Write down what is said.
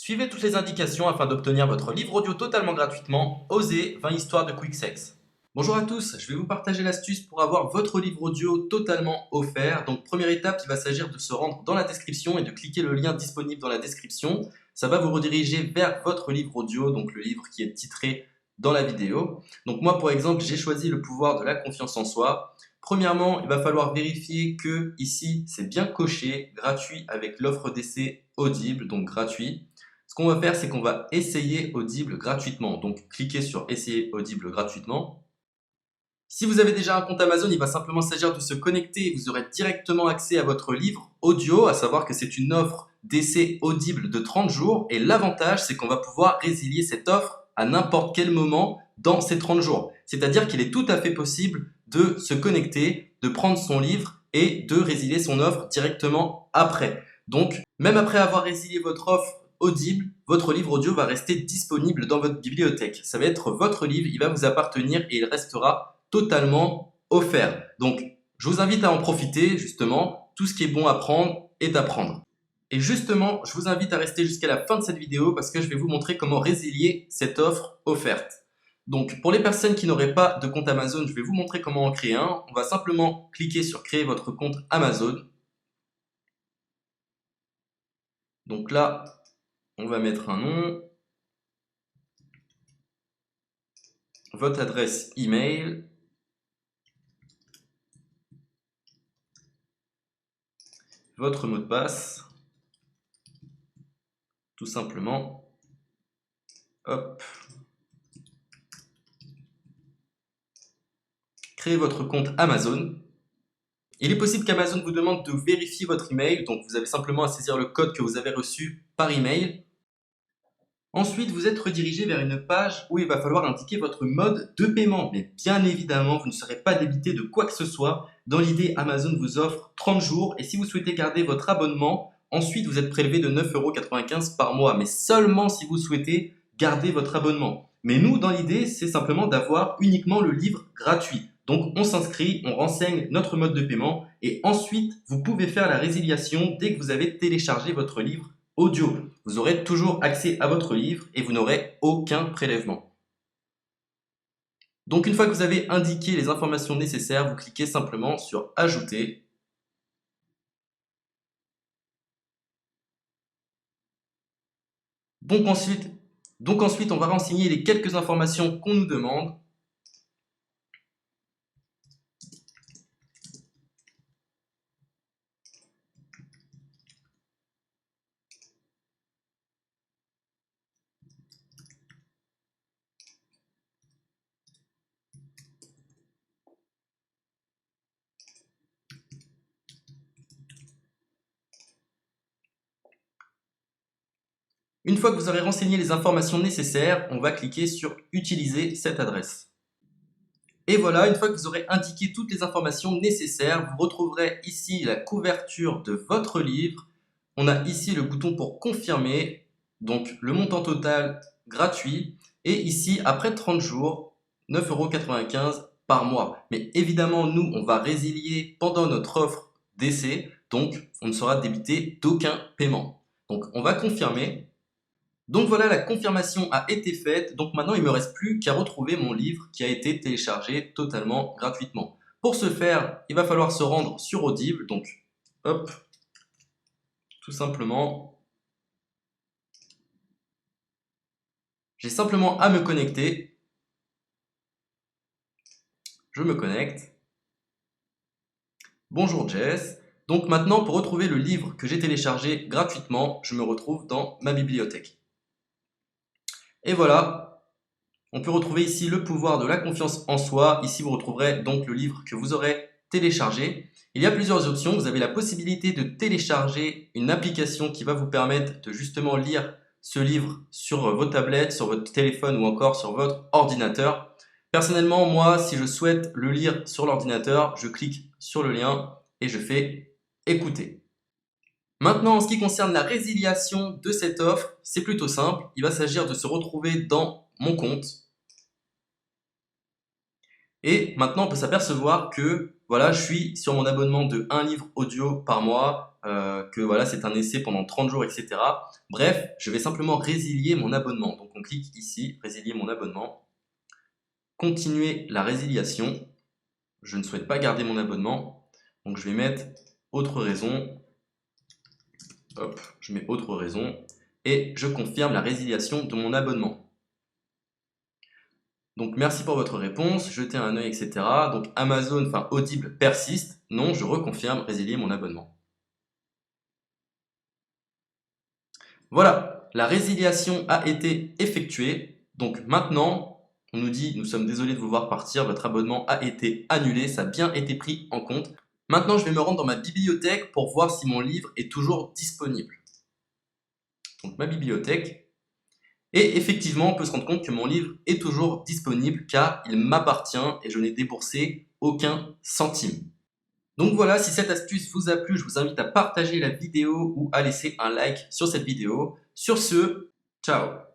Suivez toutes les indications afin d'obtenir votre livre audio totalement gratuitement. Osez 20 histoires de Quick Sex. Bonjour à tous, je vais vous partager l'astuce pour avoir votre livre audio totalement offert. Donc première étape, il va s'agir de se rendre dans la description et de cliquer le lien disponible dans la description. Ça va vous rediriger vers votre livre audio, donc le livre qui est titré dans la vidéo. Donc moi par exemple, j'ai choisi le pouvoir de la confiance en soi. Premièrement, il va falloir vérifier que ici c'est bien coché, gratuit avec l'offre d'essai Audible, donc gratuit. Ce qu'on va faire, c'est qu'on va essayer Audible gratuitement. Donc cliquez sur essayer Audible gratuitement. Si vous avez déjà un compte Amazon, il va simplement s'agir de se connecter et vous aurez directement accès à votre livre audio, à savoir que c'est une offre d'essai Audible de 30 jours. Et l'avantage, c'est qu'on va pouvoir résilier cette offre à n'importe quel moment dans ces 30 jours. C'est-à-dire qu'il est tout à fait possible de se connecter, de prendre son livre et de résilier son offre directement après. Donc, même après avoir résilié votre offre Audible, votre livre audio va rester disponible dans votre bibliothèque. Ça va être votre livre, il va vous appartenir et il restera totalement offert. Donc, je vous invite à en profiter, justement. Tout ce qui est bon à prendre est à prendre. Et justement, je vous invite à rester jusqu'à la fin de cette vidéo parce que je vais vous montrer comment résilier cette offre offerte. Donc, pour les personnes qui n'auraient pas de compte Amazon, je vais vous montrer comment en créer un. On va simplement cliquer sur créer votre compte Amazon. Donc là, on va mettre un nom, votre adresse email, votre mot de passe, tout simplement. Hop. Créez votre compte Amazon. Il est possible qu'Amazon vous demande de vérifier votre email, donc vous avez simplement à saisir le code que vous avez reçu par email. Ensuite, vous êtes redirigé vers une page où il va falloir indiquer votre mode de paiement. Mais bien évidemment, vous ne serez pas débité de quoi que ce soit. Dans l'idée, Amazon vous offre 30 jours et si vous souhaitez garder votre abonnement, ensuite vous êtes prélevé de 9,95 € par mois, mais seulement si vous souhaitez garder votre abonnement. Mais nous, dans l'idée, c'est simplement d'avoir uniquement le livre gratuit. Donc on s'inscrit, on renseigne notre mode de paiement et ensuite vous pouvez faire la résiliation dès que vous avez téléchargé votre livre audio. Vous aurez toujours accès à votre livre et vous n'aurez aucun prélèvement. Donc une fois que vous avez indiqué les informations nécessaires, vous cliquez simplement sur Ajouter. Donc ensuite, on va renseigner les quelques informations qu'on nous demande. Une fois que vous aurez renseigné les informations nécessaires, on va cliquer sur Utiliser cette adresse. Et voilà, une fois que vous aurez indiqué toutes les informations nécessaires, vous retrouverez ici la couverture de votre livre. On a ici le bouton pour confirmer, donc le montant total gratuit. Et ici, après 30 jours, 9,95 € par mois. Mais évidemment, nous, on va résilier pendant notre offre d'essai, donc on ne sera débité d'aucun paiement. Donc on va confirmer. Donc voilà, la confirmation a été faite. Donc maintenant, il ne me reste plus qu'à retrouver mon livre qui a été téléchargé totalement gratuitement. Pour ce faire, il va falloir se rendre sur Audible. Donc, hop, tout simplement. J'ai simplement à me connecter. Je me connecte. Bonjour Jess. Donc maintenant, pour retrouver le livre que j'ai téléchargé gratuitement, je me retrouve dans ma bibliothèque. Et voilà, on peut retrouver ici le pouvoir de la confiance en soi. Ici, vous retrouverez donc le livre que vous aurez téléchargé. Il y a plusieurs options. Vous avez la possibilité de télécharger une application qui va vous permettre de justement lire ce livre sur vos tablettes, sur votre téléphone ou encore sur votre ordinateur. Personnellement, moi, si je souhaite le lire sur l'ordinateur, je clique sur le lien et je fais écouter. Maintenant, en ce qui concerne la résiliation de cette offre, c'est plutôt simple. Il va s'agir de se retrouver dans mon compte. Et maintenant, on peut s'apercevoir que voilà, je suis sur mon abonnement de 1 livre audio par mois. que voilà, c'est un essai pendant 30 jours, etc. Bref, je vais simplement résilier mon abonnement. Donc on clique ici, résilier mon abonnement. Continuer la résiliation. Je ne souhaite pas garder mon abonnement. Donc je vais mettre autre raison. Hop, je mets autre raison. Et je confirme la résiliation de mon abonnement. Donc merci pour votre réponse, jetez un œil, etc. Donc Amazon, enfin Audible persiste. Non, je reconfirme, résilier mon abonnement. Voilà, la résiliation a été effectuée. Donc maintenant, on nous dit, nous sommes désolés de vous voir partir, votre abonnement a été annulé, ça a bien été pris en compte. Maintenant, je vais me rendre dans ma bibliothèque pour voir si mon livre est toujours disponible. Donc ma bibliothèque. Et effectivement, on peut se rendre compte que mon livre est toujours disponible car il m'appartient et je n'ai déboursé aucun centime. Donc voilà, si cette astuce vous a plu, je vous invite à partager la vidéo ou à laisser un like sur cette vidéo. Sur ce, ciao!